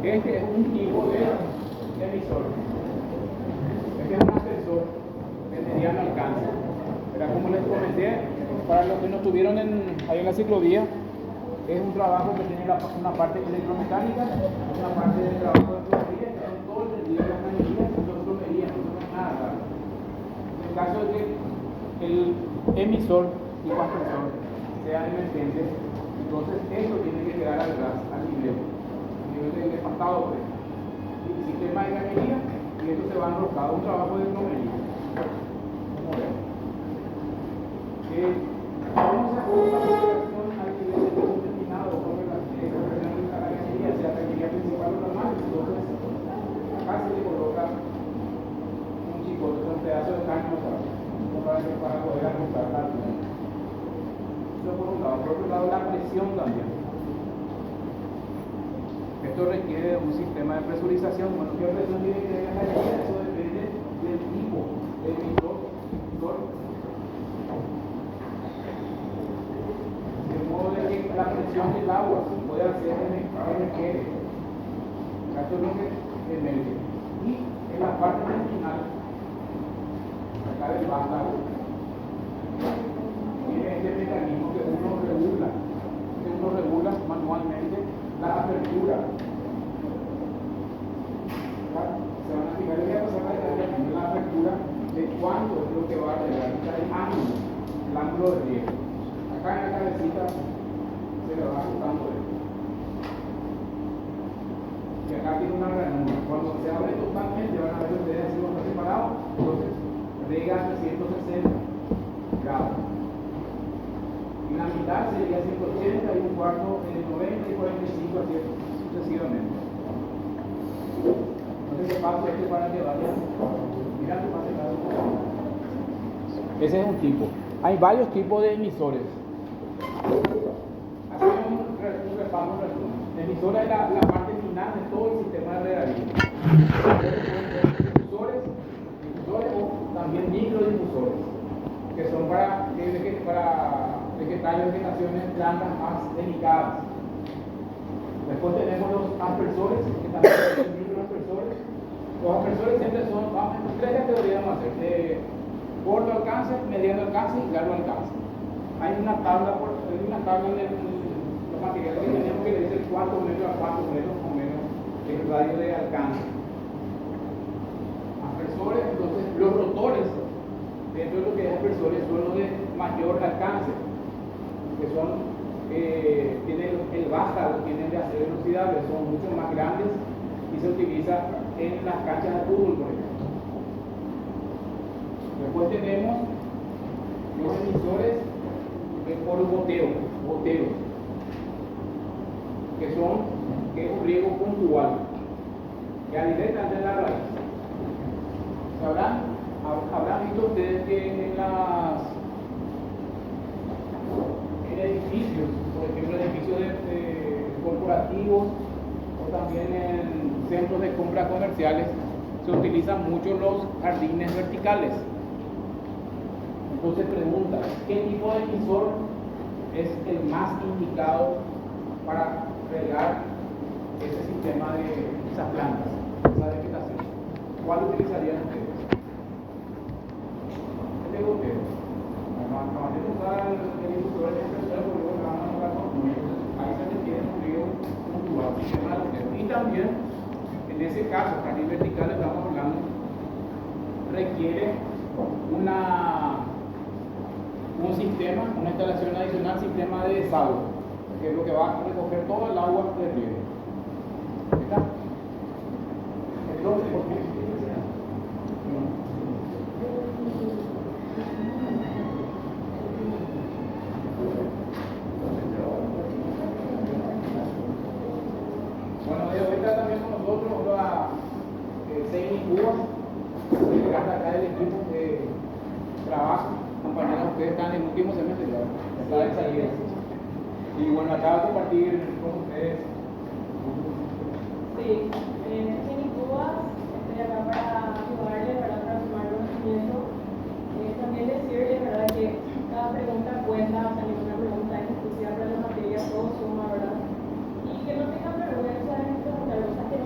Este es un tipo de emisor. Este es un ascensor de mediano alcance. Pero como les comenté, para los que no estuvieron ahí en la ciclovía, es un trabajo que tiene una parte electromecánica, una parte de trabajo de plomería, que son todo el sentido de las cañerías, no son plomerías, no son nada raro. En el caso de que el emisor y ascensor sean emergentes, entonces esto tiene que quedar al ras, al nivel del espantado, pues. Y el sistema de cañería, y esto se va enroscado, un trabajo de plomería. Como ven. Vamos a hacer una observación al nivel de techo destinado sobre la cañería, sea cañería principal o normal. Entonces, acá se le coloca un chicote, un pedazo de caño para poder ajustar la altura. Eso por un lado. Por otro lado, la presión también. Esto requiere un sistema de presurización. Bueno, ¿qué presión tiene que tener la cañería? Eso depende del tipo del emisor. De modo de que la presión del agua pueda ser emergente. Esto es lo que emerge. Y en la parte final, acá del vástago, tiene este mecanismo que uno regula manualmente la apertura. Se van a fijar, voy a pasar la apertura de cuánto es lo que va a llegar, el ángulo de riego. Acá en la cabecita se le va ajustando esto. Y acá tiene una ranura. Cuando se abre totalmente, van a ver ustedes así como está separado, entonces riega a 360 grados. Y la mitad sería 180 y un cuarto 90 y 45 así sucesivamente. Entonces qué paso este para que vaya. Mira que pase cada uno. Ese es un tipo. Hay varios tipos de emisores. Hacemos un repaso, un resumen. La emisora es la parte final de todo el sistema de regadío. Difusores o también microdifusores, que son para vegetaciones, plantas más delicadas. Después tenemos los aspersores, que también son microaspersores. Los aspersores siempre son, tres categorías vamos a hacer, de corto alcance, mediano alcance y largo alcance. Hay una tabla en los materiales que tenemos que le dice 4 metros a 4 metros o menos el radio de alcance. Aspersores, entonces los rotores dentro de lo que es aspersores son los de mayor alcance, que son, tienen el vástago, tienen de acero inoxidable, son mucho más grandes y se utiliza en las canchas de fútbol, por ejemplo. Después tenemos los emisores por goteros, que es un riego puntual, que directamente en la raíz. Habrán visto ustedes que en edificios, por ejemplo, edificios corporativos o también en centros de compras comerciales, se utilizan mucho los jardines verticales. Entonces pregunta, ¿qué tipo de emisor es el más indicado para regar ese sistema de esas plantas, esa vegetación? ¿Cuál utilizarían ustedes? Este gotero. Acabamos de usar el difusor de expresor porque lo van a usar con fluidos. Ahí se requiere un fluido puntual, sistema de gotero. Y también, en ese caso, jardín vertical, estamos hablando, requiere un sistema, una instalación adicional, sistema de desagüe, que es lo que va a recoger todo el agua de riego. ¿Está? Entonces, ¿por qué? Bueno, de ahorita también con nosotros la Seini Cuba, que acá del equipo de trabajo. Compañeros, ustedes están en el último semestre ya, está de salida. Y bueno, acá compartir con ustedes. Sí, en Cuba estoy acá para ayudarles, ¿verdad? Para sumar conocimiento. También decirles, ¿verdad? Que cada pregunta cuenta, o sea, ninguna pregunta es exclusiva para la materia, todo suma, ¿verdad? Y que no tengan vergüenza en preguntar cosas que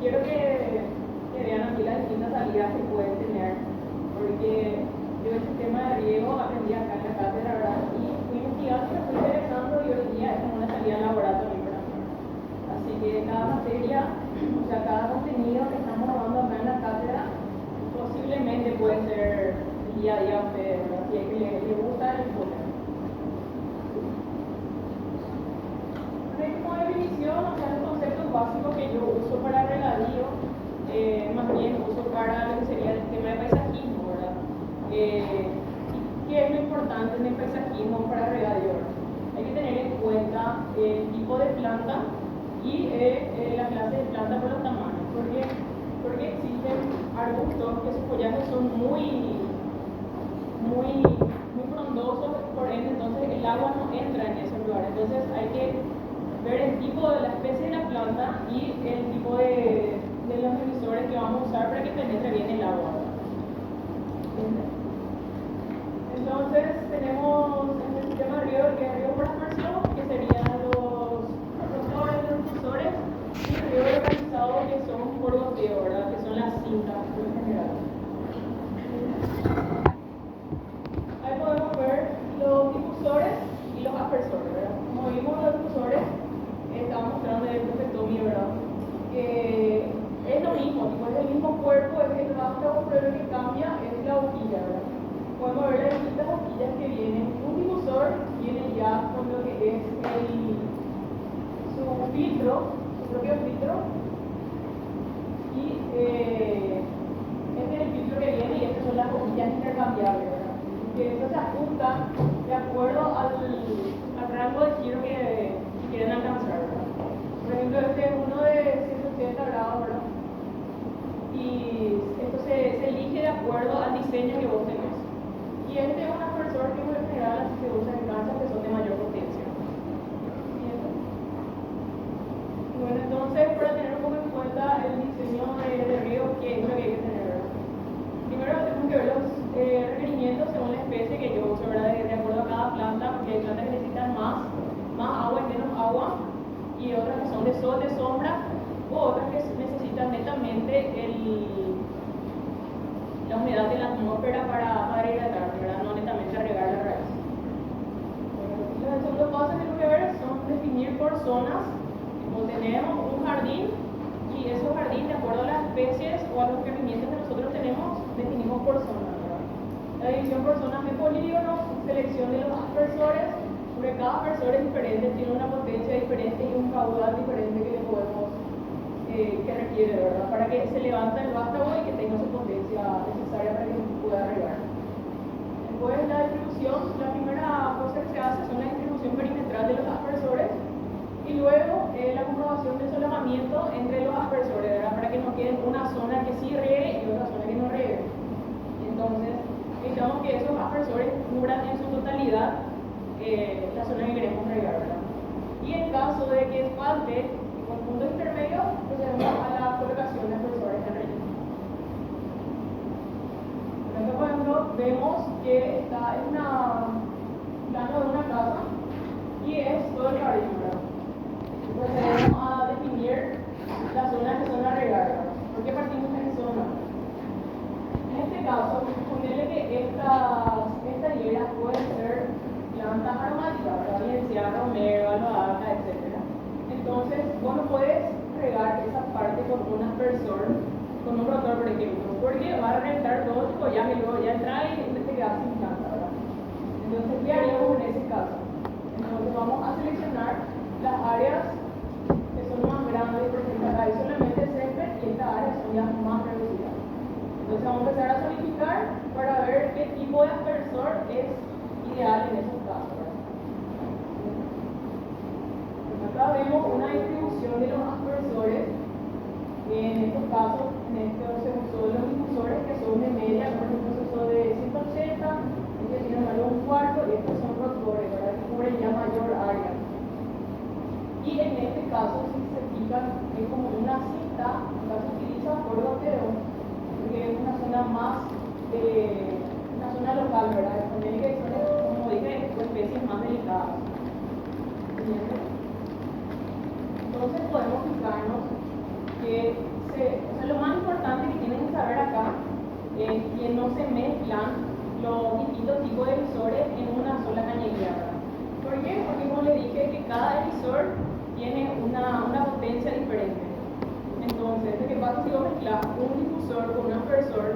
quiero que vean aquí las distintas salidas que pueden tener, porque yo el sistema de riego aprendí acá en la cátedra, ¿verdad? Y fui investigando y me fui interesando y hoy día es como una salida laboral también para mí. Así que cada materia, o sea, cada contenido que estamos dando acá en la cátedra, posiblemente puede ser el día a día a ustedes, ¿verdad? Si es que les gusta el enfoque. Como definición, o sea, los conceptos básicos que yo uso para regadío, más bien uso para lo que sería el tema de paisajismo, ¿verdad? ¿Qué es lo importante en el paisajismo para regadío? Hay que tener en cuenta el tipo de planta y la clase de planta por los tamaños. Porque existen arbustos que sus follajes son muy frondosos, por ende, entonces el agua no entra en esos lugares. Entonces hay que ver el tipo de la especie de la planta y el tipo de los emisores que vamos a usar para que penetre bien el agua. Entonces tenemos en el sistema de riego el que es riego por aspersión, que serían los rotores, los difusores, y el riego localizado, que son por goteo, ¿verdad? Que son las cintas en general. Ahí podemos ver los difusores y los aspersores, ¿verdad? Como vimos los difusores, estaba mostrando el profe Tommy, ¿verdad? Que es lo mismo, tipo, es el mismo cuerpo, es el vástago, pero lo que cambia es la boquilla, ¿verdad? Podemos ver las distintas boquillas que vienen. Un difusor viene ya con lo que es su filtro, su propio filtro, y este es el filtro que viene y estas son las boquillas intercambiables, ¿verdad? Que esto se ajusta de acuerdo al rango de giro que quieren alcanzar, ¿verdad? Por ejemplo, este es uno de 180 grados, ¿verdad? Y esto se elige de acuerdo al diseño que vos tenés. Y este es un aspersor que en general así se usa en canchas que son de mayor potencia. Bueno, entonces, para tener un poco en cuenta el diseño de riego, ¿qué es lo que hay que tener, ¿verdad? Primero tenemos que ver los requerimientos según la especie que yo uso, ¿verdad? De acuerdo a cada planta, porque hay plantas que necesitan más agua y menos agua, y otras que son de sol, de sombra, u otras que necesitan netamente la humedad de la atmósfera para hidratar, ¿verdad? No netamente regar la raíz. El segundo paso que tenemos que ver son definir por zonas. Como tenemos un jardín, y esos jardines, de acuerdo a las especies o a los requerimientos que nosotros tenemos, definimos por zonas, ¿verdad? La división por zonas de polígonos, selección de los aspersores, porque cada aspersor es diferente, tiene una potencia diferente y un caudal diferente que le podemos que requiere, ¿verdad? Para que se levante el vástago y que tenga su potencia necesaria para que pueda regar. Después la distribución, la primera cosa que se hace son la distribución perimetral de los aspersores y luego la comprobación del solapamiento entre los aspersores, ¿verdad? Para que no quede una zona que sí riegue y otra zona que no riegue. Entonces, necesitamos que esos aspersores cubran en su totalidad la zona que queremos regar, ¿verdad? Y en caso de que falte un punto intermedio, procedemos a la colocación de aspersores de relleno. Por ejemplo, vemos que está en un plano de una casa y es todo el jardín, ¿verdad? Procedemos a definir las zonas que son a regar, ¿verdad? ¿Por qué partimos en zona? En este caso, ponerle que estas hierbas pueden ser plantas aromáticas, ¿verdad? Bien sea romero, albahaca, etc. Entonces, vos no puedes regar esa parte con un aspersor, con un rotor, por ejemplo, porque va a reventar todo tu follaje y luego ya entra y te quedas sin planta, ¿verdad? Entonces, ¿qué haríamos en ese caso? Entonces, vamos a seleccionar las áreas que son más grandes, por ejemplo, acá hay solamente césped y estas áreas son ya más reducidas. Entonces, vamos a empezar a solidificar para ver qué tipo de aspersor es ideal en esos casos, ¿verdad? Acá vemos una distribución de los aspersores. En estos casos, se usó los difusores que son de media, por ejemplo, se usó de 180, este tiene un valor un cuarto, y estos son rotores, ¿verdad? Que cubren ya mayor área. Y en este caso, si se fijan, es como una cinta, acá se utiliza por goteo, porque es una zona más, una zona local, ¿verdad? También que son, como dije, especies más delicadas. Entonces podemos fijarnos que lo más importante que tienen que saber acá es que no se mezclan los distintos tipos de emisores en una sola cañería, ¿verdad? ¿Por qué? Porque como le dije que cada emisor tiene una potencia diferente. Entonces, lo que pasa si vos mezclas un difusor con un aspersor,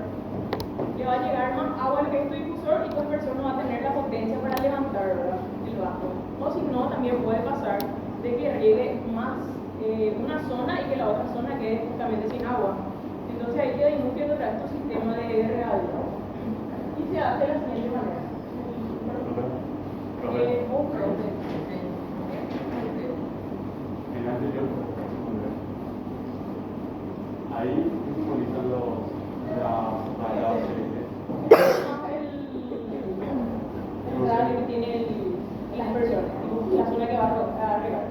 le va a llegar más agua al que es tu difusor y tu aspersor no va a tener la potencia para levantar, ¿verdad?, el vaso. O si no, también puede pasar de que riegue más una zona y que la otra zona quede justamente sin agua. Entonces ahí queda inútil otra vez tu sistema de regadío. Y se hace de la siguiente manera. Un frente. En la anterior, ahí simbolizan El radio que tiene las versiones, la zona que va a regar.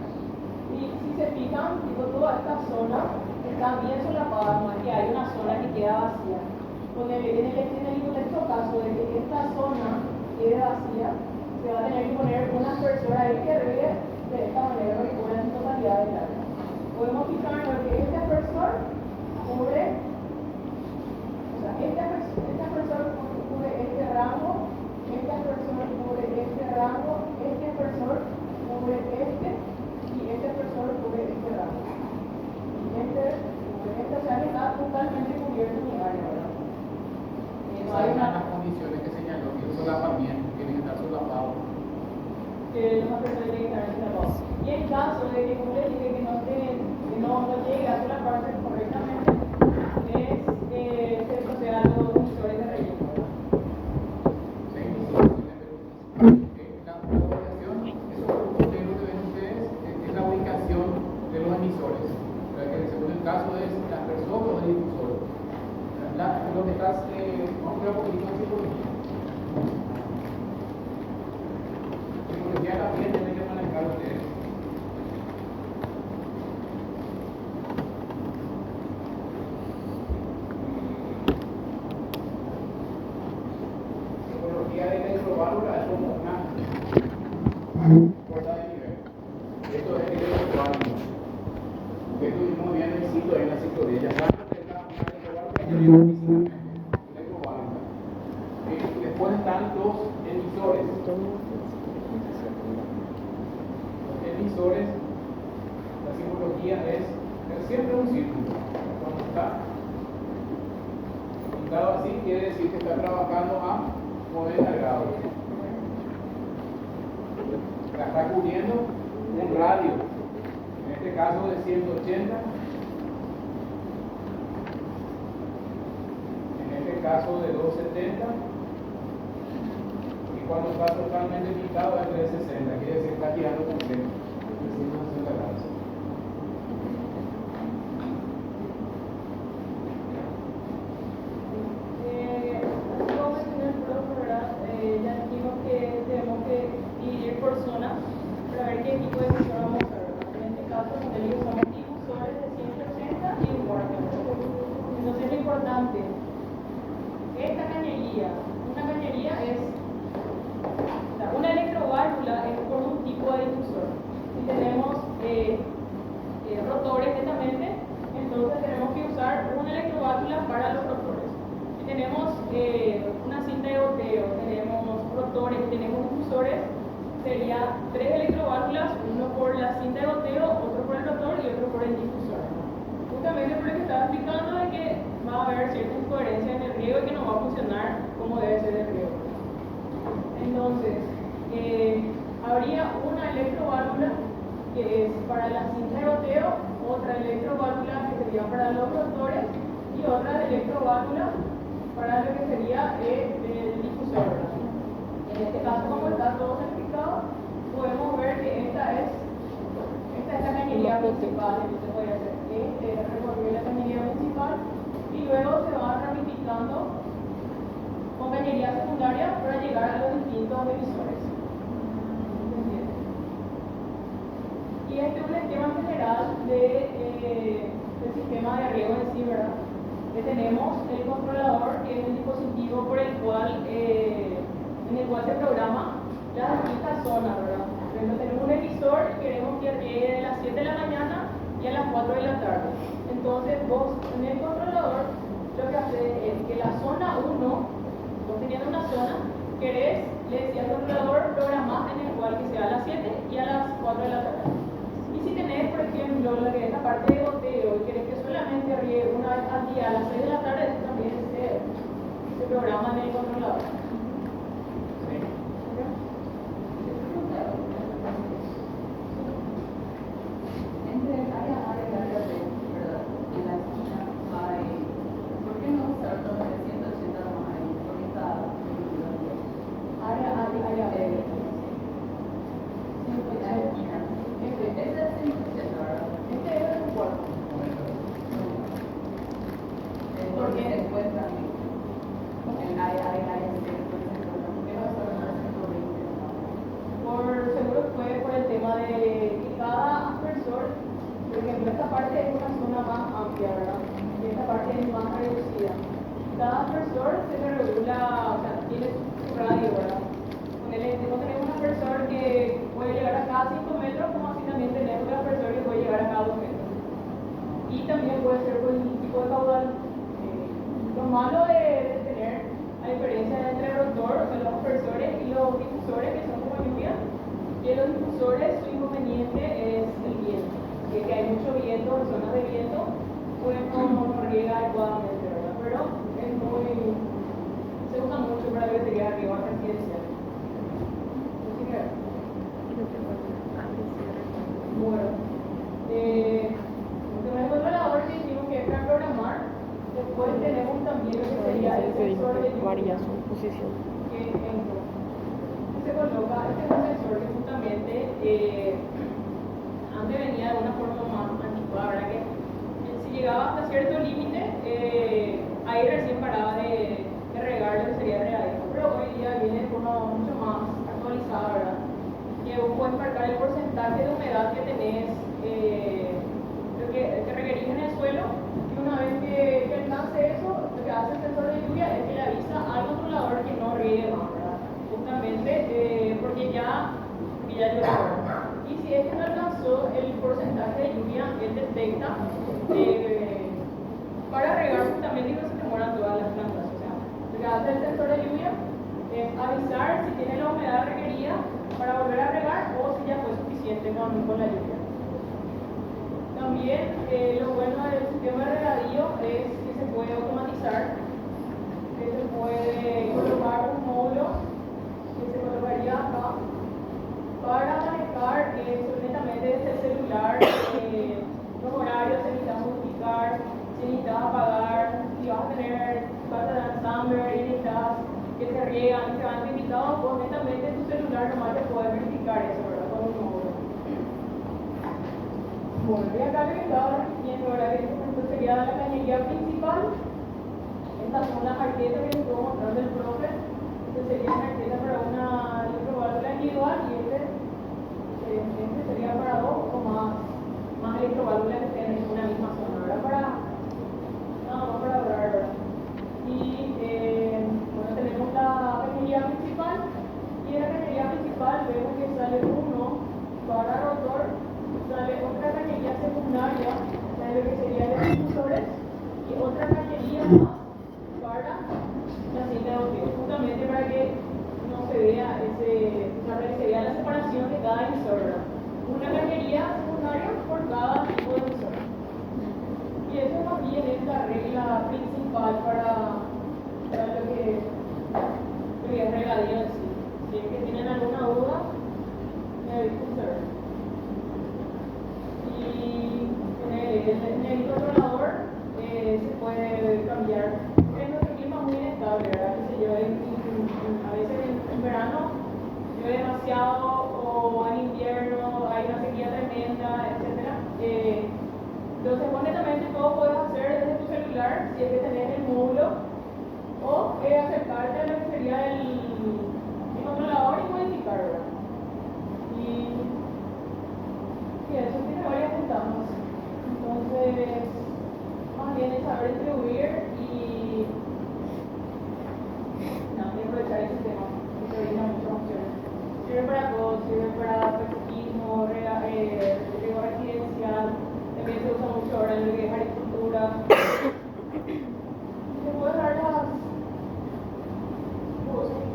Y si se fijan, toda esta zona está bien solapada, no es que hay una zona que queda vacía. En el hipotético caso de que esta zona quede vacía, se va a tener que poner una aspersora ahí que riegue de esta manera para que cubra en totalidad del área. Podemos fijarnos que este aspersor cubre, este aspersor cubre este rango, este aspersor cubre este rango, este aspersor cubre este y este aspersor cubre este rango. O sea, está totalmente cubierto en mi área, ¿verdad? No hay las condiciones que señaló, que el solapamiento tiene que estar solapado. Que los aspersores tienen que estar instalados. Y en caso de que, como les dije, que no llegue a solaparse correctamente, se procede a los emisores de relleno. La ubicación de los emisores, según el caso es el aspersor o el difusor. Lo que estás, vamos a ver un poquito en psicología. Psicología también tiene que manejar ustedes. Psicología de electroválvula es como una corta de nivel. Esto es electroválvula. Que tuvimos bien el ciclo en la ciclovía. Ya saben que es una electroválvula. Después están los emisores. Los emisores, la simbología es siempre un círculo. Cuando está pintado así, quiere decir que está trabajando a 90 grados. Está cubriendo un radio, en este caso de 180. En este caso de 270. Cuando está totalmente pintado es 360, quiere decir que está girando completo, 360 grados. Así como mencioné el profe, ¿verdad? Ya dijimos que tenemos que dividir por zonas para ver qué tipo de emisor vamos a usar, ¿verdad? En este caso, como te digo, usamos difusores de 180 y un Warner. Entonces lo importante, esta cañería, una cañería es una electroválvula es por un tipo de difusor. Si tenemos rotores netamente, entonces tenemos que usar una electroválvula para los rotores. Si tenemos una cinta de goteo, tenemos rotores, tenemos difusores, sería 3 electroválvulas, uno por la cinta de goteo, otro por el rotor y otro por el difusor. Justamente por lo que estaba explicando de que va a haber cierta incoherencia en el riego y que no va a funcionar como debe ser el riego. Entonces, habría una electroválvula que es para la cinta de goteo, otra electroválvula que sería para los rotores y otra electroválvula para lo que sería el difusor. En este caso, como está todo explicado, podemos ver que esta es la cañería principal. Entonces voy a hacer recorrer la cañería principal y luego se va ramificando con cañería secundaria para llegar a los distintos emisores. Y este es un esquema general del sistema de riego en sí, ¿verdad? Que tenemos el controlador, que es el dispositivo por el cual, en el cual se programa las distintas zonas, ¿verdad? Por ejemplo, tenemos un emisor y queremos que riegue de las 7 de la mañana y a las 4 de la tarde. Entonces vos en querés, le decía al controlador, programás en el cual que sea a las 7 y a las 4 de la tarde. Y si tenés, por ejemplo, la que es la parte de goteo y querés que solamente riegue una vez al día a las 6 de la tarde, eso también se programa en el controlador. ¿Sí? Entre el área A y el área B, ¿verdad? En la esquina hay. ¿Por qué no usar todo el 180 nomás ahí? Porque está dividido. Área A y área B. 180. Este es 180, ¿verdad? Este es el cuarto. Porque se encuentra en el área A y el área B. ¿Qué va a ser más 120? Por seguro que fue por el tema de que cada aspersor, por ejemplo, esta parte es una zona más amplia, ¿verdad? Y esta parte es más reducida. Cada aspersor se le regula, o sea, tiene su radio, ¿verdad? Tenemos un aspersor que puede llegar a cada 5 metros, como así también tenemos un aspersor que puede llegar a cada 2 metros. Y también puede ser por el tipo de caudal. Lo malo de tener, a diferencia entre el rotor, o sea, los aspersores y los difusores, que son como lluvia, que los difusores, su inconveniente es el viento. Que hay mucho viento, en zonas de viento, pues no riega adecuadamente, ¿verdad? Pero es se usa mucho para que se quede arriba residencial. Así que, bueno, tenemos el controlador que dijimos que es para programar. Después tenemos también lo que sería el sensor de lluvia. Posición. Que se coloca, este es un sensor que justamente antes venía de una forma más antigua, ¿verdad? Que si llegaba hasta cierto límite, ahí recién paraba de regar lo que sería el regadío. Pero hoy día viene de forma mucho más actualizada, ¿verdad? Que vos puedes marcar el porcentaje de humedad que tenés, que requerís en el suelo, y una vez que alcance eso, lo que hace el sensor de lluvia es que le avisa al controlador que no riegue más, ¿verdad? Justamente porque ya llovió. Y si es que no alcanzó el porcentaje de lluvia, él detecta para regar justamente y no se te mueran todas las plantas. O sea, lo que hace el sensor de lluvia es avisar si tiene la humedad requerida para volver a regar o si ya fue suficiente con la lluvia. También lo bueno del sistema de regadío es que se puede automatizar, que se puede colocar un módulo que se colocaría acá para manejar netamente desde el celular los horarios, si necesitas multiplicar, si necesitas apagar, si vas a tener Summer y necesitas que se riegan, que van invitados, pues netamente tu celular nomás te puede verificar eso, ¿verdad? Con un módulo. Bueno, y acá lo que estaba repitiendo, ¿verdad? Que esto sería la cañería principal. Estas son las arquetas que les puedo mostrar del profe. Este sería una arqueta para una electroválvula individual y este sería para dos o más electroválvulas que estén en una misma zona, ¿verdad? Nada más para ahorrar, ¿verdad? Y bueno, tenemos la cañería principal, y en la cañería principal vemos que sale uno para rotor, sale otra cañería secundaria, lo que serían los difusores, y otra cañería más para la cinta de goteo, justamente para que no se vea para que se vea la separación de cada emisor, ¿verdad? Una cañería secundaria por cada tipo de emisor. Y eso más bien es la regla principal para lo que es regadío en sí. Si es que tienen alguna duda, me avisen saber. Y en el controlador se puede cambiar. En nuestro clima es muy inestable, ¿verdad? Que se lleva a veces en verano llueve demasiado, o en invierno hay una sequía tremenda, etc. Entonces, honestamente, todo puedes hacer desde tu celular si es que tenés el módulo, o acercarte a lo que sería el controlador y modificar, ¿verdad? Y eso tiene varias ventajas. Entonces, más bien es saber distribuir y aprovechar el sistema, que te brinda muchas opciones. Sirve para todo, sirve para paisajismo, riego residencial, también se usa mucho ahora en lo que es agricultura. Te puedo dar las cosas.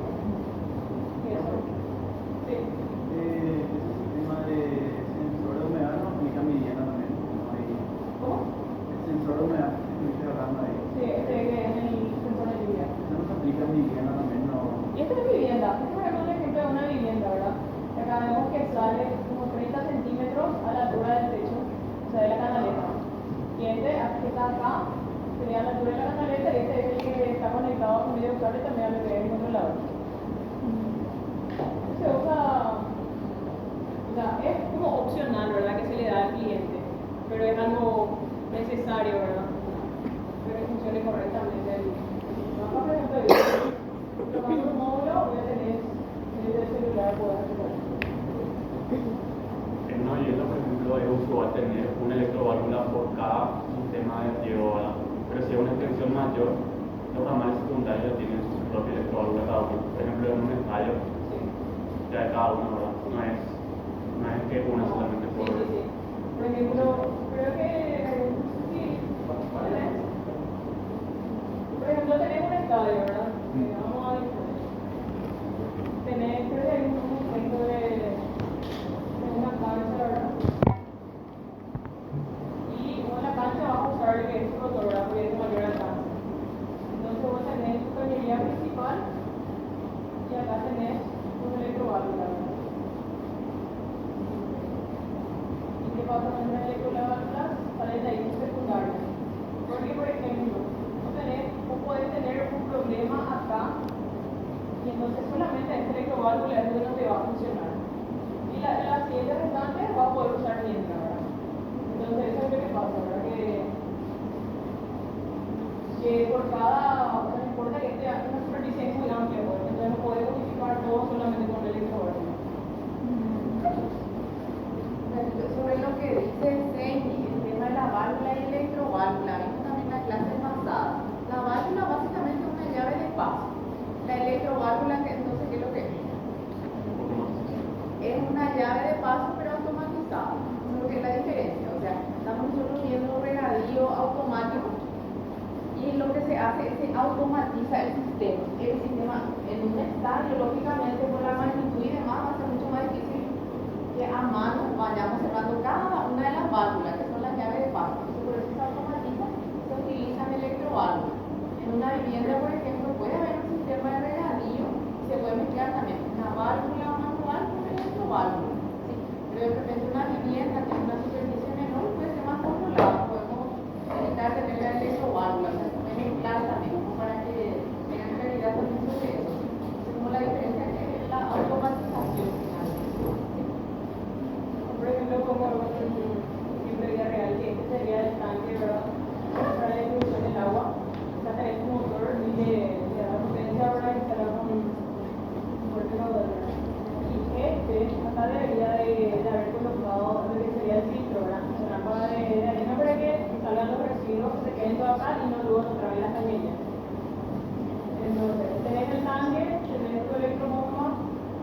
está acá, tenía la altura de la canaleta y este es el que está conectado con medio cable también al que es controlador. Se usa, o sea, es como opcional, ¿verdad? Que se le da al cliente, pero es algo necesario, ¿verdad? Para que funcione correctamente el sistema. Por ejemplo, yo tomando un módulo, voy a tener desde el celular, poder hacer. En una vivienda, por ejemplo, es usual tener una electroválvula por cada sistema de riego, ¿verdad? Pero si es una extensión mayor, los ramales secundarios tienen su propia electroválvula cada uno. Por ejemplo, en un estadio, ya de cada uno, ¿verdad? No es que una solamente por... Sí. Por ejemplo, creo que sí, ¿cuál es? Por ejemplo, tenemos un estadio, ¿verdad? Vamos a ver. Creo que hay un ejemplo de una cancha, ¿verdad? Y en la cancha vamos a usar el que es su rotor, ¿verdad? Porque es de mayor alcance. Entonces vos tenés tu cañería principal y acá tenés un electroválvula, ¿verdad? ¿Y qué pasa con una electroválvula? Sale de ahí un secundario. Porque, por ejemplo, vos podés tener un problema acá y entonces solamente esta electroválvula es donde no te va a funcionar. Y la siguiente restante va a poder usar mientras, ¿verdad? Entonces eso es lo que pasa, ¿verdad? Que por cada, no importa que esté una superficie muy amplia, ¿verdad? Entonces no podemos unificar todo solamente con la electroválvula. Sobre lo que dice Seini, el tema de la válvula y electroválvula, vimos también la clase pasada. La válvula básicamente es una llave de paso. La electroválvula, que entonces, ¿qué es lo que es? Es una llave de paso pero automatizada. Eso es lo que es la diferencia. O sea, estamos nosotros viendo regadío automático y lo que se hace es que se automatiza el sistema. El sistema en un estadio, lógicamente, por la magnitud y demás, va a ser mucho más difícil que a mano vayamos cerrando cada una de las válvulas, que son las llaves de paso. Entonces, por eso se automatiza, se utilizan electroválvulas. En una vivienda, por ejemplo, puede haber un sistema de regadío y se puede mezclar también una válvula manual con electroválvula. ¿Sí? Pero de repente una vivienda que tiene una superficie menor puede ser más controlada, podemos evitar tener la electroválvula, o sea, se puede mezclar también, como para que tengan claridad también sobre eso. Entonces, como la diferencia es la automatización final. Por ejemplo, como siempre vida real, que este sería el tanque, ¿verdad? Para la distribución del agua. Acá tenés un motor y le da potencia, ¿verdad? Instalado con un fuerte caudal, ¿verdad? Y acá debería de haber colocado lo que sería el filtro, ¿verdad? Una lámpara de arena para que salgan los residuos que se queden todo acá y no luego otra vez las cañerías. Entonces, tenés el tanque, tenés tu electrobomba,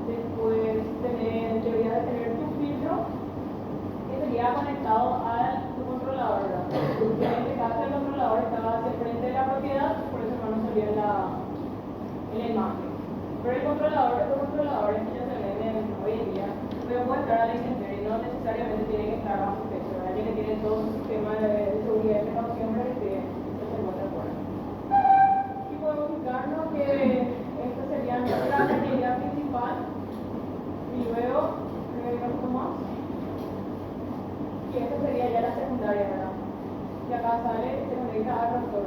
después debería de tener tu filtro que sería conectado a tu controlador, ¿verdad? Porque en este caso el controlador estaba hacia el frente de la propiedad, por eso no nos salió en la imagen. Pero los controladores que ya se venden hoy en día, pueden estar a la intemperie, no necesariamente tienen que estar bajo techo, ¿verdad? Ya que tienen todo un sistema de seguridad y precaución para que se encuentre fuera. Y podemos fijarnos que esta sería nuestra cañería principal y luego un más. Y esta sería ya la secundaria, ¿verdad? Y acá sale, se conecta al rotor.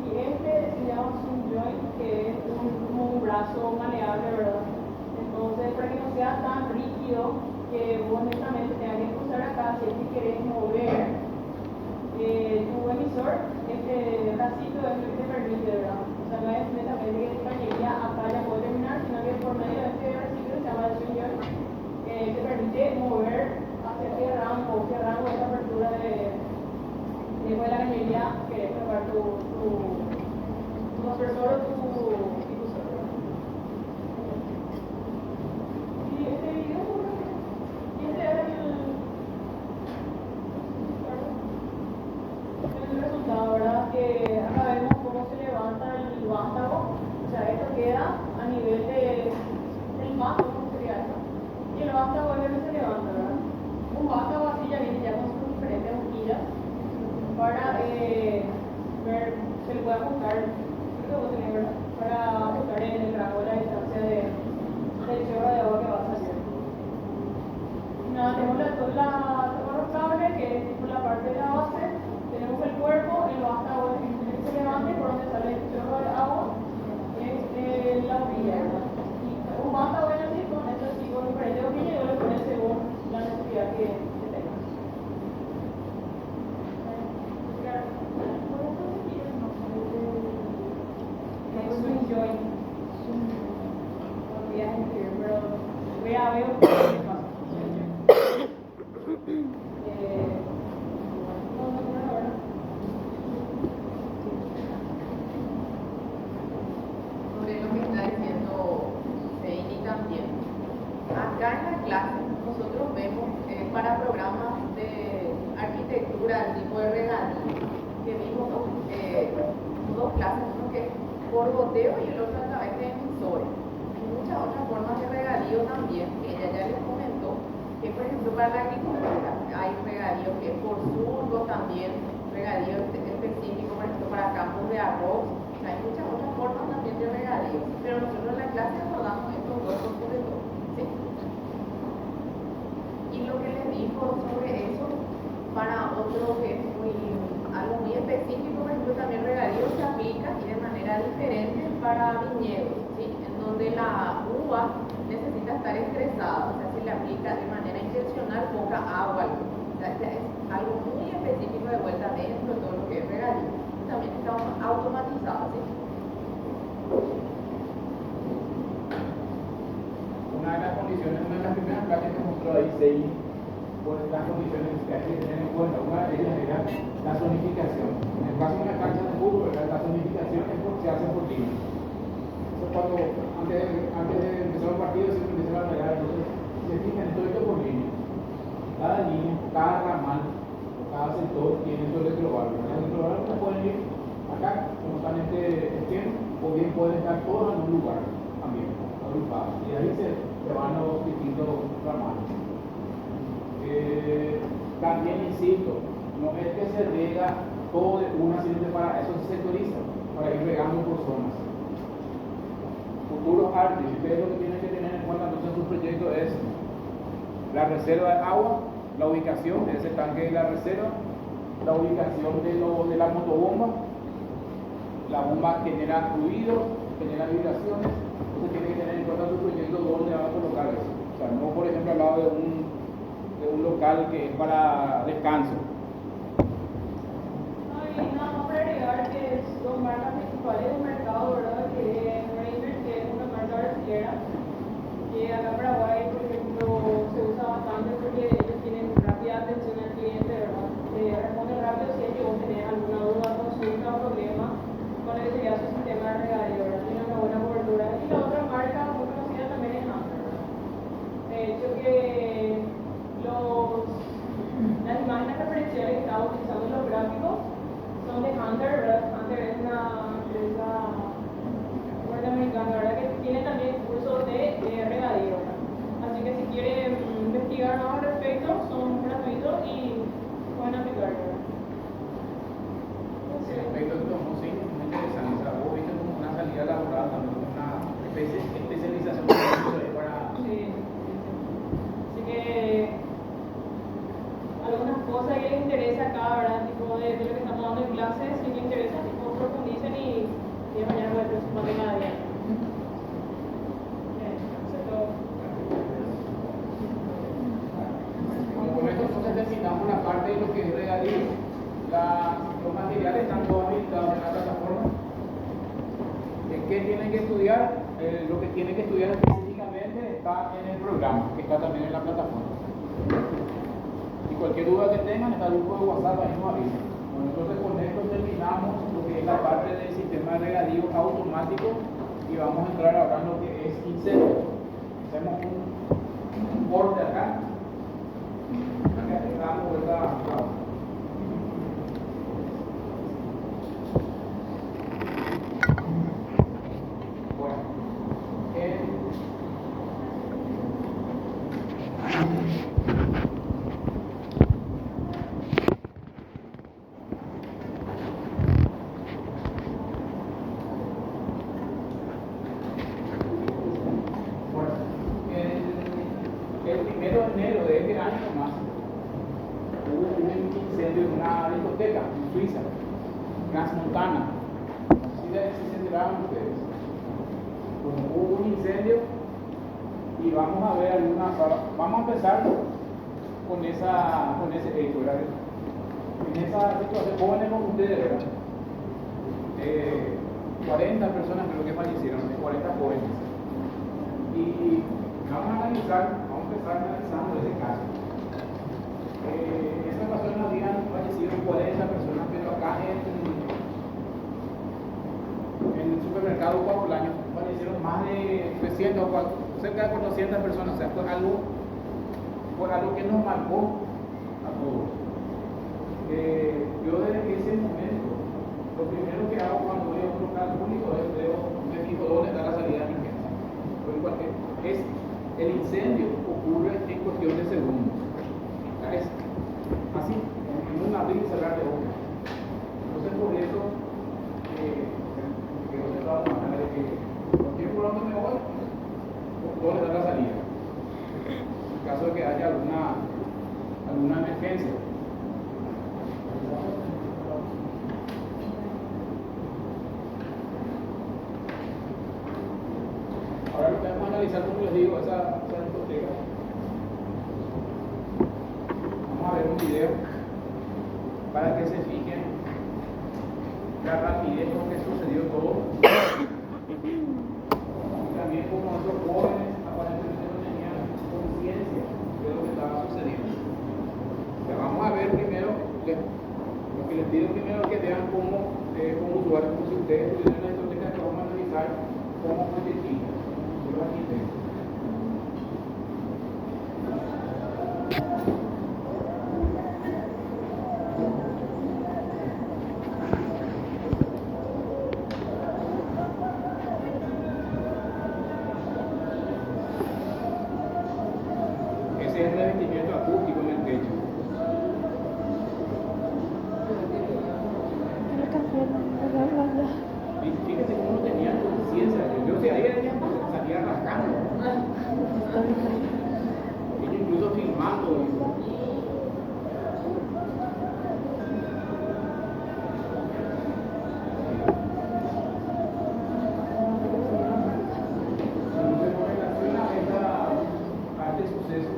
Y este se llama un joint, que es como un brazo maleable, ¿verdad? Entonces, para que no sea tan rígido que vos netamente tengas que cruzar acá, si es que querés mover tu emisor, este bracito es lo que te permite, ¿verdad? O sea, no es netamente que tu cañería acá ya puede terminar, sino que por medio de este bracito que se llama el swing joint, te permite mover hacia qué rango, esta apertura de la cañería que es probar tu compresor o tu difusor. Y este video, y este es el resultado, ¿verdad? Que acá vemos cómo se levanta el vástago, o sea, esto queda a nivel del vaso, ¿cómo sería eso? Y el vástago es el que se levanta, ¿verdad? Un vástago así ya viene ya con sus diferentes horquillas para ver, se le puede ajustar, para ajustar en el rango de la distancia del chorro de agua que va a salir. Nada, tenemos los cables que es tipo la parte de la base, tenemos el estructura, el tipo de regadío, que vimos dos clases, uno que es por goteo y el otro a través de emisores. Hay muchas otras formas de regadío también, que ella ya les comentó, que por ejemplo para la agricultura hay regadío que es por surco también, regadío específico, por ejemplo para campos de arroz. O sea, hay muchas otras formas también de regadío, pero nosotros en la clase abordamos estos dos sobre todo. ¿Sí? Y lo que les dijo sobre eso, para otro que es algo muy específico, por ejemplo, también regadío se aplica y de manera diferente para viñedos, ¿sí? En donde la uva necesita estar estresada, o sea, se le aplica de manera intencional poca agua. O sea, es algo muy específico de vuelta dentro de todo lo que es regadío. También está automatizado, ¿sí? Una de las condiciones, una de las primeras clases que mostró ahí, Sei, por las condiciones que hay que tener en cuenta, una de ellas era la zonificación. En el caso de una cancha de fútbol, la zonificación es porque se hace por línea. Eso cuando, antes de empezar el partido, siempre empiezan a regar, entonces se fijan en todo esto por línea. Cada línea, cada ramal, cada sector tiene su electroválvula. Las electroválvulas pueden ir acá, como están en este esquema, o bien pueden estar todas en un lugar también, agrupadas. Y ahí se van los distintos ramales. También insisto, no es que se riega todo de una, sino que para eso se sectoriza, para ir regando por zonas. Futuros artes, ustedes lo que tienen que tener en cuenta entonces en su proyecto es la reserva de agua, la ubicación de ese tanque de la reserva, la ubicación de la motobomba, la bomba genera ruidos, genera vibraciones, entonces tienen que tener en cuenta su proyecto dónde van a colocar eso. O sea, no por ejemplo al lado de un local que es para descanso. No, y nada más para agregar que son marcas principales del mercado, ¿verdad? Que es Ranger, que es una marca brasilera, que acá en Paraguay, por ejemplo, se usa bastante porque ellos tienen rápida atención al cliente, ¿verdad? Responden rápido si es que vos tenés alguna duda, consulta o problema con el que sería su sistema de regadío, ¿verdad? Tiene una buena cobertura. Y la otra marca muy conocida también es Hunter, ¿verdad? De hecho que las imágenes referenciales que estaba utilizando en los gráficos son de Hunter, ¿verdad? Hunter es una empresa norteamericana, ¿verdad? Que tiene también cursos de regadío, ¿verdad? Así que si quieren investigar más al respecto, son gratuitos y pueden aplicar, ¿verdad? Ese aspecto que tomó, sí, muy interesante. O sea, vos viste como una salida laboral, también una especialización para... Sí. Así que algunas cosas que les interesa acá, ¿verdad? Tipo de lo que estamos dando en clases, si les interesa, tipo profundicen y mañana voy a próximo tema de día. Eso es todo. Como con esto entonces terminamos la parte de lo que es regadío. Los materiales están todos habilitados en la plataforma. ¿Qué tienen que estudiar? Lo que tienen que estudiar específicamente está en el programa, que está también en la plataforma. Y cualquier duda que tengan, está el grupo de WhatsApp, ahí nos avisan. Bueno, entonces con esto terminamos lo que es la parte del sistema de regadío automático y vamos a entrar ahora en lo que es incendio. Hacemos un corte acá. Damos vuelta a... El 1 de enero de este año nomás hubo un incendio en una discoteca en Suiza, Transmontana. Si se enteraron ustedes. Bueno, hubo un incendio y vamos a ver vamos a empezar con ese hecho, ¿verdad? En esa situación, jóvenes como ustedes, ¿verdad? 40 personas creo que fallecieron, 40 jóvenes. Y vamos a empezar analizando ese caso. En esta ocasión habían fallecido 40 personas, pero acá en el supermercado Coabolaño fallecieron más de 300 o cerca de 400 personas. O sea, fue algo que nos marcó a todos. primero que hago cuando voy a un local público es me fijo dónde está la salida de emergencia. El incendio ocurre en cuestión de segundos. Es así, en un abrir y cerrar de boca. Entonces por eso que no se va a mandar de que no quiero por dónde me voy, dónde está la salida. En caso de que haya alguna emergencia. Ahora lo que vamos a analizar, como les digo, esa discoteca. Vamos a ver un video para que se fijen la rapidez con que sucedió todo. También como nuestros jóvenes aparentemente no tenían conciencia de lo que estaba sucediendo. Ya vamos a ver primero, lo que les pido primero es que vean como usuarios, como si ustedes tuvieran una discoteca que vamos a analizar cómo fue distinta. Yo lo aquí tengo. Ese es el revestimiento acústico en el techo. Y fíjate cómo no tenía conciencia. Yo de ahí salía rascando. Ellos incluso filmando. Entonces, con relación a este suceso,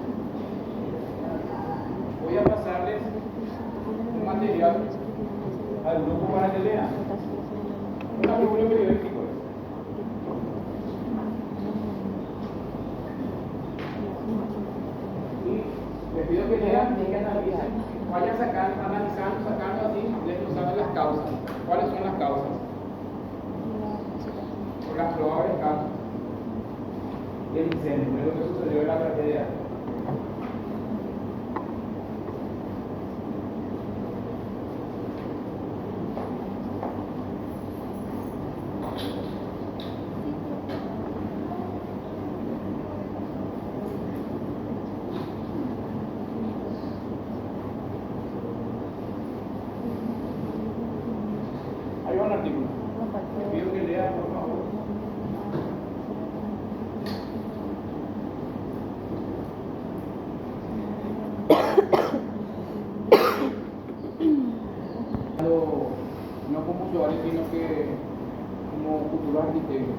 voy a pasarles un material al grupo para que lean. Un artículo periodístico. Y les pido que lean y que analicen. Vayan analizando así, desglosando las causas. ¿Cuáles son las causas? O las probables causas. Y el incendio, es lo que sucedió en la tragedia. Ahí va un artículo. Les pido que lean, por favor. No como usuario, sino que como futuro arquitecto.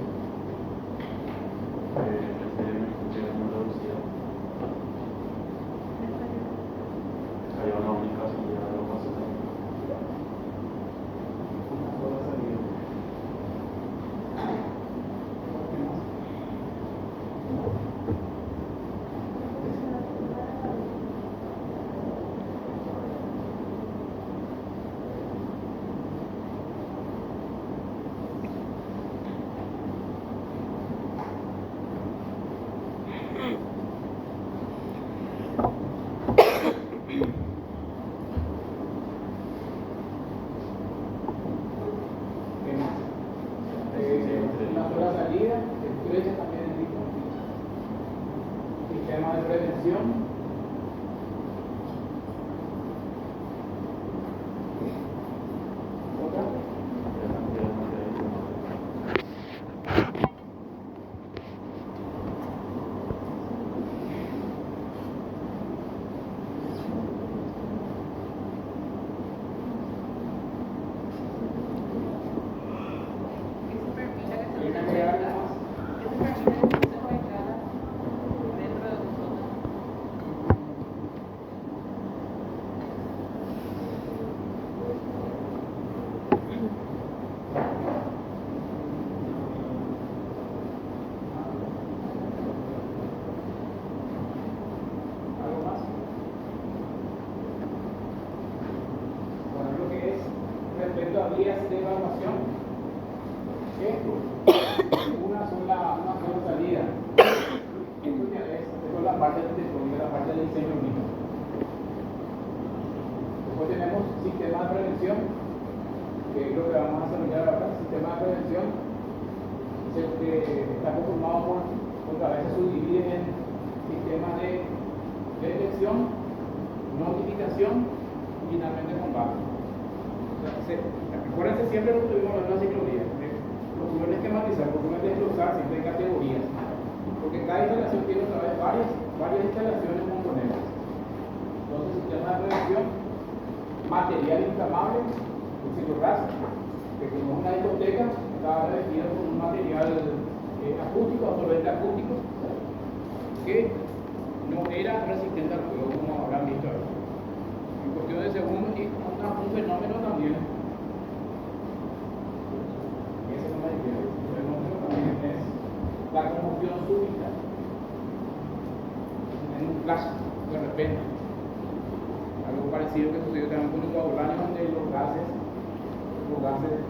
Hay una única salida de lo más Una sola salida. Una sola salida, estrecha también en rico. Sistema de prevención. Otra. ¿Quieren agregar algo más? ¿Algo más? Bueno, lo que es respecto a vías de evaluación, una sola salida. Esto ya es la parte arquitectónica, la parte del diseño mismo. Después tenemos sistemas de prevención, que es lo que vamos a desarrollar ahora, el sistema de prevención, está conformado por a veces subdivide en sistemas de detección, notificación y finalmente combate. Acuérdense siempre lo que tuvimos en la ciclovía. Lo que es esquematizar, lo que es desglosar siempre en categorías. Porque cada instalación tiene otra vez varias instalaciones componentes. Entonces, sistema de prevención, material inflamable, el ciclorras, que como es una discoteca, está revestido con un material acústico, absorbente acústico, que no era resistente al fuego, como habrán visto ahora. En cuestión de segundos, y un fenómeno también. Ese no me difiere. El fenómeno también es la combustión súbita en un flash, de repente. Algo parecido que sucedió también con los coagulantes, donde los gases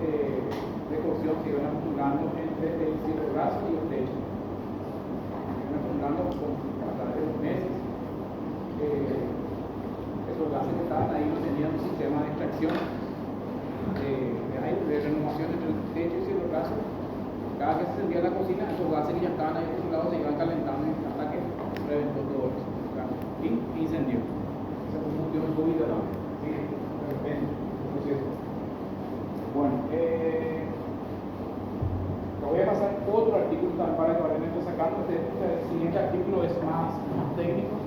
de cocción se iban acumulando entre el ciclorras y el techo. Se iban acumulando a través de los meses. Esos gases que estaban ahí no tenían un sistema de extracción de aire, de renovación entre el techo y el ciclorras. Cada que se encendía la cocina, esos gases que ya estaban ahí acumulados se iban calentando hasta que reventó todo eso. Y incendió. Esa combustión súbita también. ¿Sí? De repente, proceso. Bueno, voy a pasar otro artículo para que vayan sacando. Este siguiente artículo es más técnico.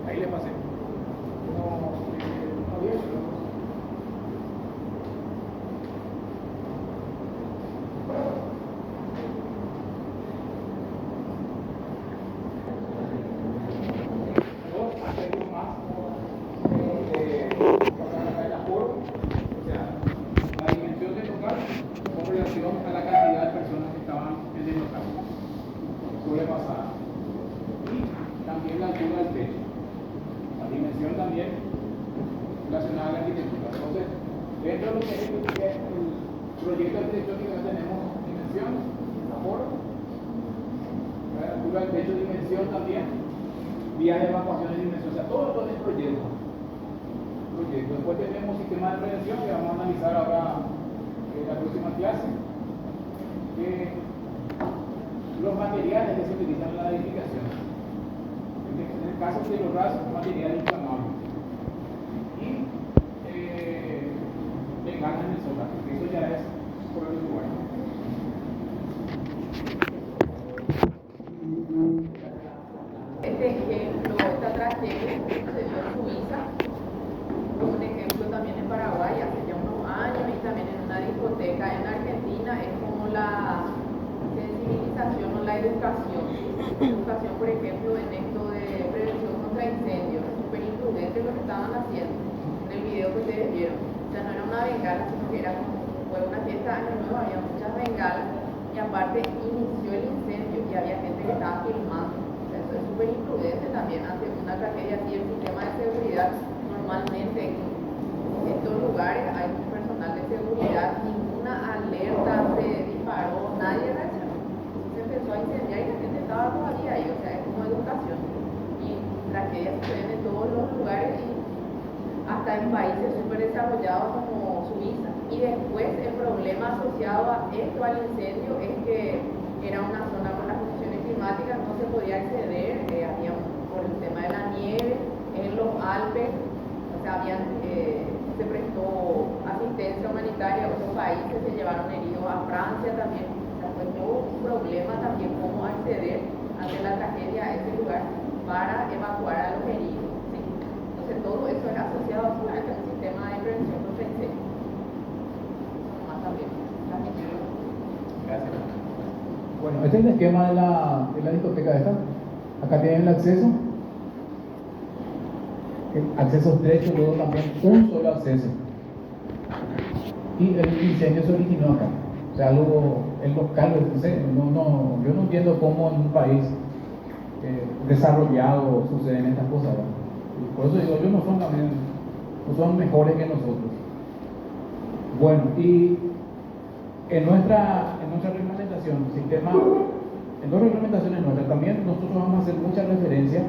Ahí le pasé. No había hecho. Dos aspectos más para el aforo, o sea, la dimensión del local con relación a la cantidad de personas que estaban en el local. Suele pasar. Y también la altura del techo. La dimensión también relacionada a la arquitectura. Entonces, dentro de lo que es el proyecto arquitectónico ya tenemos dimensión, aforo, la altura del techo, dimensión también, vías de evacuación de dimensión, o sea, todo esto es proyecto. Después tenemos sistema de prevención que vamos a analizar ahora en la próxima clase. Los materiales que se utilizan en la edificación. En el caso de los rasos, material inflamable. Y bengalas en el sótano, que eso ya es por el lugar. Este ejemplo, esta tragedia sucedió en Suiza, un ejemplo también en Paraguay hace ya unos años y también en una discoteca en Argentina. Es como la sensibilización o la educación. Educación, por ejemplo, en esto de prevención contra incendios. Es súper imprudente lo que estaban haciendo en el video que ustedes vieron. O sea, no era una bengala, sino que era como fue una fiesta de Año Nuevo, había muchas bengalas y aparte inició el incendio y había gente que estaba filmando. O sea, eso es súper imprudente también ante una tragedia así. El sistema de seguridad, normalmente en estos lugares hay un personal de seguridad, ninguna alerta se disparó, nadie reaccionó. Se empezó a incendiar y la gente estaba todavía ahí. O sea, es como educación. Y tragedias suceden en todos los lugares y hasta en países súper desarrollados como Suiza. Y después el problema asociado a esto, al incendio, es que era una zona con las condiciones climáticas, no se podía acceder, había por el tema de la nieve, en los Alpes, o sea, se prestó asistencia humanitaria a otros países, se llevaron heridos a Francia también. O sea, fue todo un problema también cómo acceder ante la tragedia a ese lugar para evacuar a los heridos. ¿Sí? Entonces todo eso era asociado solamente a un sistema de prevención contra incendios. Más también. Gracias. Bueno, este es el esquema de la discoteca esta. Acá tienen el acceso. El acceso estrecho, luego también un solo acceso. y el incendio se originó acá. O sea, algo el local, yo no entiendo cómo en un país desarrollado suceden estas cosas, ¿verdad? Y por eso digo, ellos no son mejores que nosotros. Bueno, y en nuestra reglamentación, en dos reglamentaciones nuestras, también nosotros vamos a hacer mucha referencia,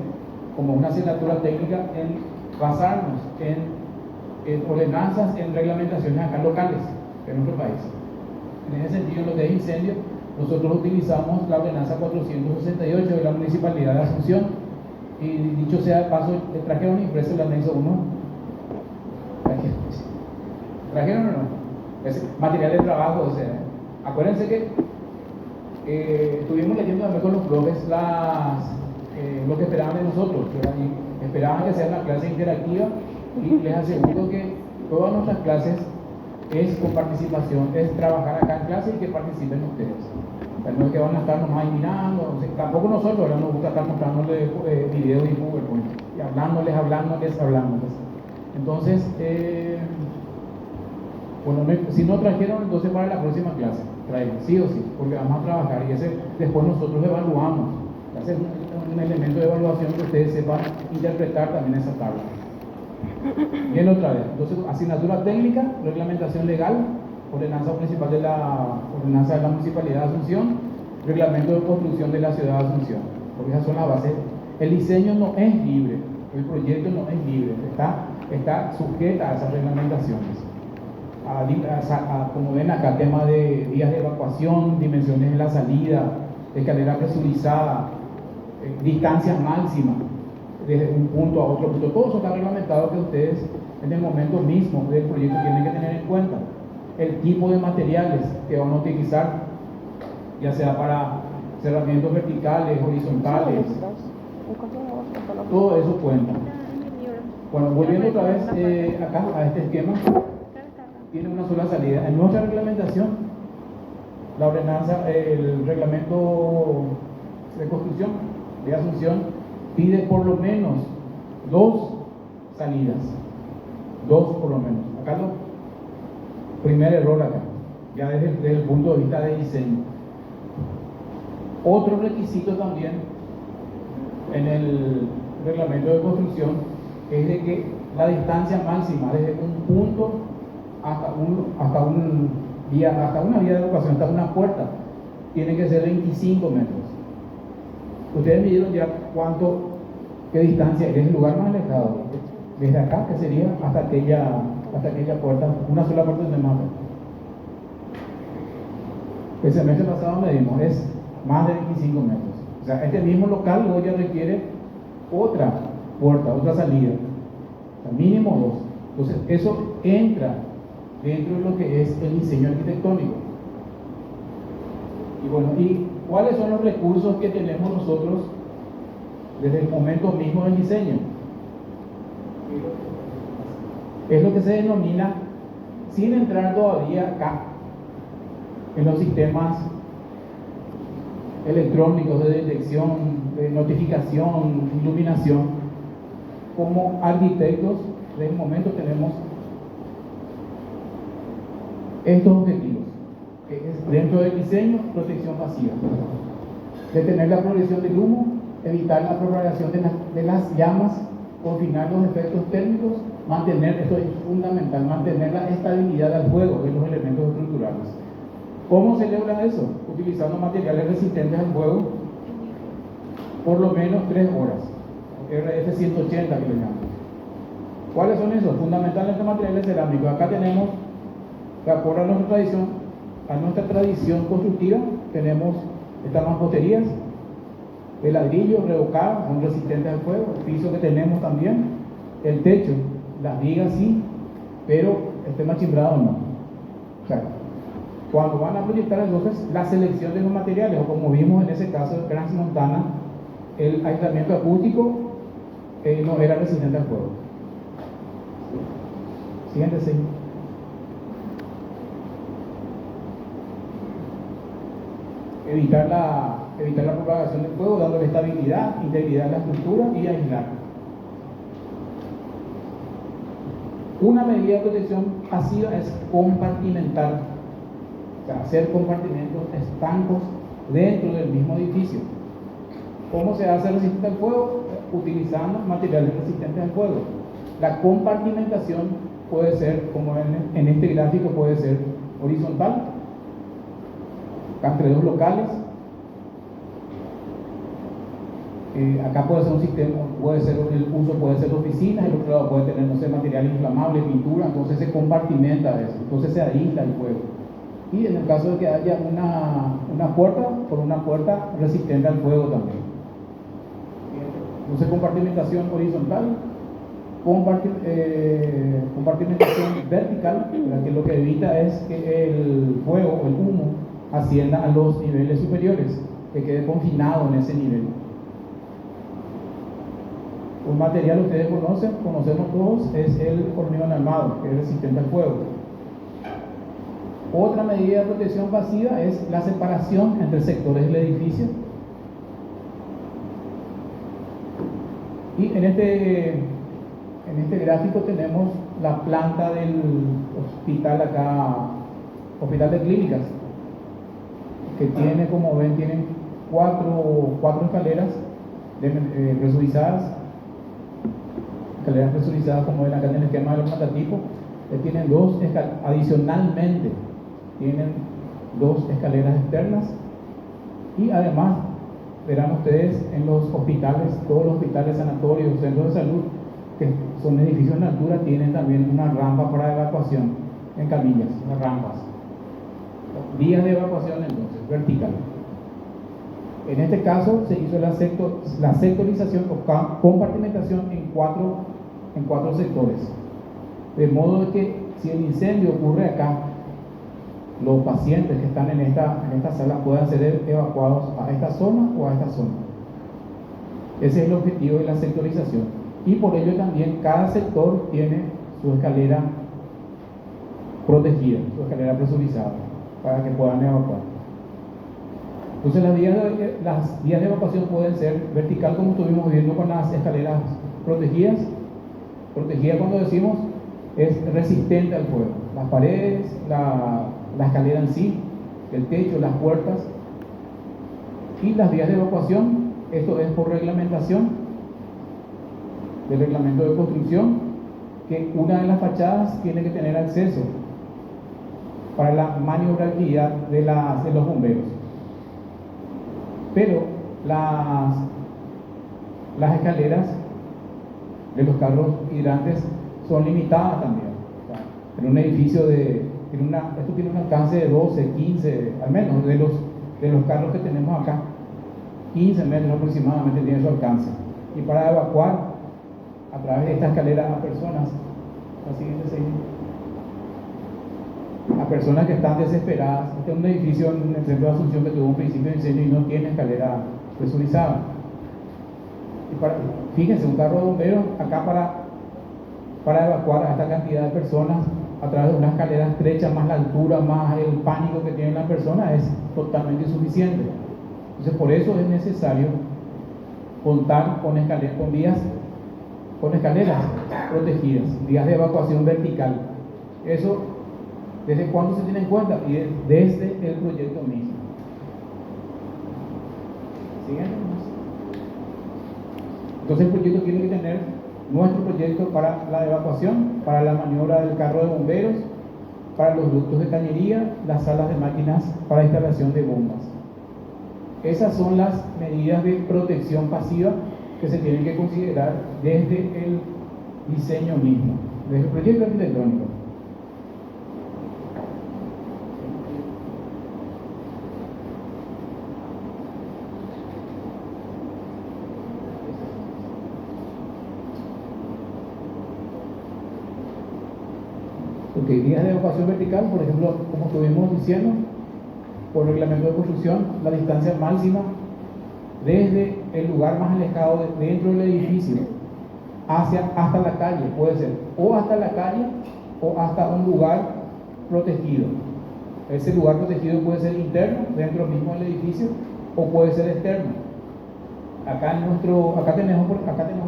como una asignatura técnica, en basarnos en ordenanzas, en reglamentaciones acá locales, en nuestro país. En ese sentido, en lo que es incendio, nosotros utilizamos la ordenanza 468 de la Municipalidad de Asunción, y dicho sea de paso, trajeron impreso el anexo 1. ¿Trajeron o no? Es material de trabajo, o sea, acuérdense que estuvimos leyendo también con los profes lo que esperaban de nosotros, ¿verdad? Y esperaban que sea una clase interactiva, y les aseguro que todas nuestras clases es con participación, es trabajar acá en clase y que participen ustedes. O sea, no es que van a estar nomás ahí mirando, o sea, tampoco nosotros, ahora nos gusta estar mostrándoles videos y PowerPoint, y hablándoles. Entonces, bueno, si no trajeron, entonces para la próxima clase, traigan, sí o sí, porque vamos a trabajar y después nosotros evaluamos. Hacer un elemento de evaluación que ustedes sepan interpretar también esa tabla. Bien, otra vez. Entonces, asignatura técnica, reglamentación legal, ordenanza principal de la Municipalidad de Asunción, reglamento de construcción de la ciudad de Asunción, porque esas son las bases. El diseño no es libre, el proyecto no es libre, está sujeta a esas reglamentaciones. Como ven acá, tema de vías de evacuación, dimensiones de la salida, escalera presurizada, distancia máxima desde un punto a otro punto. Todo eso está reglamentado, que ustedes en el momento mismo del proyecto tienen que tener en cuenta. El tipo de materiales que van a utilizar, ya sea para cerramientos verticales, horizontales, todo eso cuenta. Bueno, volviendo otra vez acá a este esquema, tiene una sola salida. En nuestra reglamentación, la ordenanza, el reglamento de construcción de Asunción pide por lo menos 2 salidas, 2 por lo menos. Acá primer error acá, ya desde el punto de vista de diseño. Otro requisito también en el reglamento de construcción es de que la distancia máxima desde un punto hasta una vía de evacuación, hasta una puerta, tiene que ser 25 metros. Ustedes midieron ya qué distancia es el lugar más alejado desde acá, que sería hasta aquella puerta, una sola puerta de mapa. El semestre pasado medimos, es más de 25 metros. O sea, este mismo local luego ya requiere otra puerta, otra salida, o sea, mínimo 2. Entonces, eso entra dentro de lo que es el diseño arquitectónico. Y bueno, ¿y cuáles son los recursos que tenemos nosotros desde el momento mismo del diseño? Es lo que se denomina, sin entrar todavía acá en los sistemas electrónicos de detección, de notificación, iluminación, como arquitectos, desde el momento tenemos estos objetivos, que es dentro del diseño, protección pasiva, detener la progresión del humo, evitar la propagación de las llamas, confinar los efectos térmicos, esto es fundamental, mantener la estabilidad del fuego de los elementos estructurales. ¿Cómo se logra eso? Utilizando materiales resistentes al fuego por lo menos 3 horas, RF180 que le llamamos. ¿Cuáles son esos? Fundamentalmente materiales cerámicos. Acá tenemos, de acuerdo a nuestra tradición constructiva, tenemos estas mamposterías de ladrillo revocado, son resistentes al fuego. El piso que tenemos también, el techo, las vigas sí, pero el tema chimbrado no. O sea, cuando van a proyectar entonces la selección de los materiales, o como vimos en ese caso de Transmontana, el aislamiento acústico no era resistente al fuego. Siguiente, sí. Evitar la propagación del fuego, dándole estabilidad, integridad a la estructura y aislar. Una medida de protección pasiva es compartimentar, o sea, hacer compartimentos estancos dentro del mismo edificio. ¿Cómo se hace resistente al fuego? Utilizando materiales resistentes al fuego. La compartimentación puede ser, como en este gráfico, puede ser horizontal, entre dos locales. Acá puede ser un sistema, puede ser el uso, puede ser de oficinas, el otro lado puede tener, no sé, material inflamable, pintura, entonces se compartimenta eso, entonces se aísla el fuego. Y en el caso de que haya una puerta, por una puerta resistente al fuego también. Entonces compartimentación horizontal, compartimentación vertical, que lo que evita es que el fuego o el humo ascienda a los niveles superiores, que quede confinado en ese nivel. Un material que ustedes conocemos todos, es el hormigón armado, que es resistente al fuego. Otra medida de protección pasiva es la separación entre sectores del edificio. Y en este gráfico tenemos la planta del hospital acá, hospital de clínicas, que tiene, como ven, tienen cuatro escaleras presurizadas. Escaleras presurizadas, como ven acá en el esquema del matatipo, tienen adicionalmente tienen dos escaleras externas, y además verán ustedes en los hospitales, todos los hospitales, sanatorios, centros de salud, que son edificios en altura, tienen también una rampa para evacuación en camillas, unas rampas, vías de evacuación entonces, vertical. En este caso se hizo la sectorización o compartimentación en cuatro sectores, de modo que si el incendio ocurre acá, los pacientes que están en esta sala puedan ser evacuados a esta zona o a esta zona. Ese es el objetivo de la sectorización, y por ello también cada sector tiene su escalera protegida, su escalera presurizada, para que puedan evacuar. Entonces las vías de evacuación pueden ser vertical, como estuvimos viendo con las escaleras protegidas. Protegida, cuando decimos, es resistente al fuego. Las paredes, la escalera en sí, el techo, las puertas. Y las vías de evacuación, esto es por reglamentación del reglamento de construcción, que una de las fachadas tiene que tener acceso para la maniobrabilidad de los bomberos. Pero las escaleras de los carros hidrantes son limitadas también. O sea, en un edificio esto tiene un alcance de 12, 15, al menos de los carros que tenemos acá, 15 metros aproximadamente tiene su alcance. Y para evacuar a través de esta escalera a personas, a personas que están desesperadas. Este es un edificio en el centro de Asunción que tuvo un principio de incendio y no tiene escalera presurizada. Y fíjense, un carro de bomberos acá para evacuar a esta cantidad de personas a través de una escalera estrecha, más la altura, más el pánico que tiene la persona, es totalmente insuficiente. Entonces, por eso es necesario contar con escaleras protegidas, vías de evacuación vertical. Eso, ¿desde cuándo se tiene en cuenta? Y desde el proyecto mismo. ¿Siguen? Entonces el proyecto tiene que tener nuestro proyecto para la evacuación, para la maniobra del carro de bomberos, para los ductos de cañería, las salas de máquinas para instalación de bombas. Esas son las medidas de protección pasiva que se tienen que considerar desde el diseño mismo, desde el proyecto arquitectónico. Ok, vías de evacuación vertical, por ejemplo, como estuvimos diciendo, por reglamento de construcción, la distancia máxima desde el lugar más alejado dentro del edificio hasta la calle, puede ser o hasta la calle o hasta un lugar protegido. Ese lugar protegido puede ser interno, dentro mismo del edificio, o puede ser externo. Acá tenemos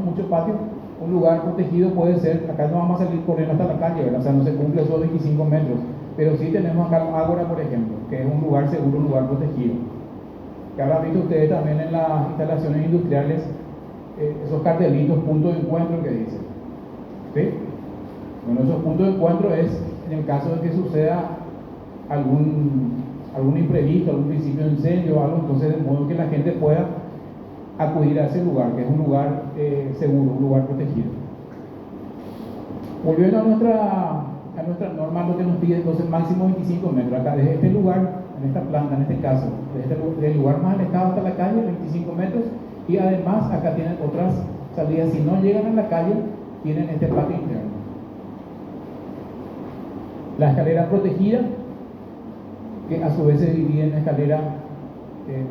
mucho patio, un lugar protegido puede ser, acá no vamos a salir corriendo hasta la calle, ¿verdad? O sea, no se cumple esos 25 metros, pero sí tenemos acá Ágora, por ejemplo, que es un lugar seguro, un lugar protegido. Que habrán visto ustedes también en las instalaciones industriales, esos cartelitos, puntos de encuentro que dicen. ¿Sí? Bueno, esos puntos de encuentro es en el caso de que suceda algún imprevisto, algún principio de incendio o algo, entonces de modo que la gente pueda acudir a ese lugar, que es un lugar seguro, un lugar protegido. Volviendo a nuestra norma, lo que nos pide entonces máximo 25 metros. Acá desde este lugar, en esta planta, en este caso, desde el lugar más alejado hasta la calle, 25 metros, y además acá tienen otras salidas. Si no llegan a la calle, tienen este patio interno. La escalera protegida, que a su vez se divide en la escalera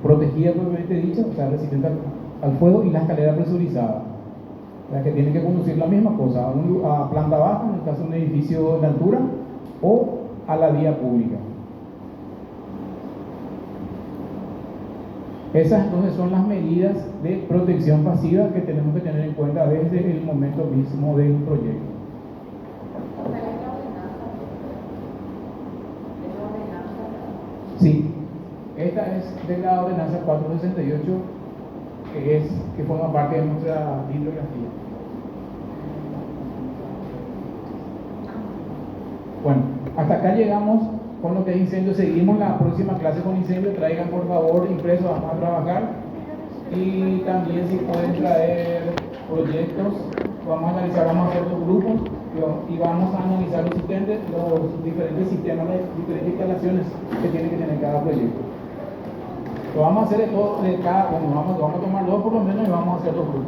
protegida propiamente dicha, o sea, resistente al fuego, y la escalera presurizada, la que tiene que conducir la misma cosa, a planta baja, en el caso de un edificio de altura, o a la vía pública. Esas entonces son las medidas de protección pasiva que tenemos que tener en cuenta desde el momento mismo del proyecto. Sí, esta es de la ordenanza 468, que forma parte de nuestra bibliografía. Bueno, hasta acá llegamos con lo que es incendio. Seguimos la próxima clase con incendio. Traigan por favor impresos, vamos a trabajar. Y también si pueden traer proyectos, vamos a analizar, vamos a hacer dos grupos y vamos a analizar los diferentes sistemas, las diferentes instalaciones que tiene que tener cada proyecto. Lo vamos a hacer de cada uno, vamos a tomar dos por lo menos y vamos a hacer dos grupos.